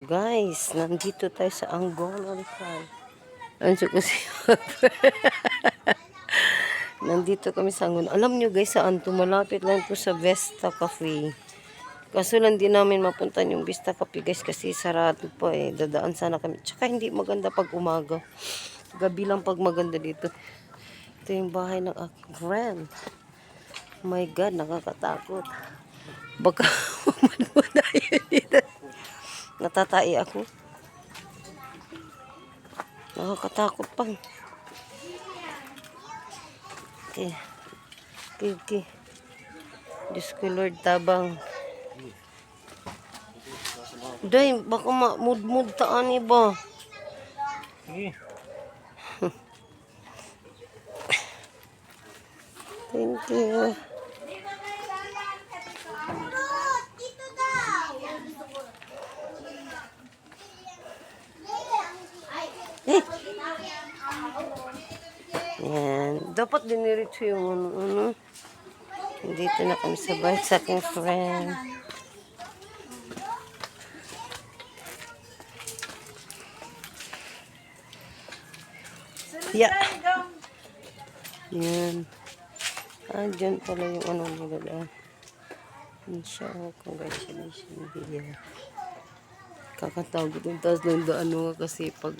Guys, nandito tayo sa Angolan Farm. Anso kasi nandito kami sa Angolan. Alam nyo guys, saan to? Malapit lang to sa Vesta Cafe. Kaso lang din namin mapuntan yung Vesta Cafe guys kasi sarado pa eh. Dadaan sana kami. Tsaka hindi maganda pag umaga. Gabi lang pag maganda dito. Ito yung bahay ng grand. Oh my God, nakakatakot. Baka mamunod yun dito. Natatai ako. Nakakatakot pang. Okay. Okay. Diyos ko Lord, tabang. Day, baka mud-mud taan iba. Sige. Thank you. Yan. Dapat diniritso yung ano. Dito na kami sa bahay sa aking friend. Yeah. Yan. Dyan pala yung ano nila doon. Inshallah, congratulations video. Kakatawag ito. Tapos nandoon nga kasi pag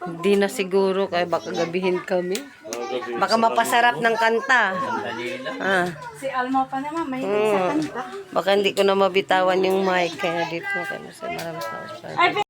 hindi na siguro kaya baka gabihin kami. Baka mapasarap ng kanta. Si Alma pa naman, may sa kanta. Baka hindi ko na mabitawan yung mic kaya dito kaya maraming tao.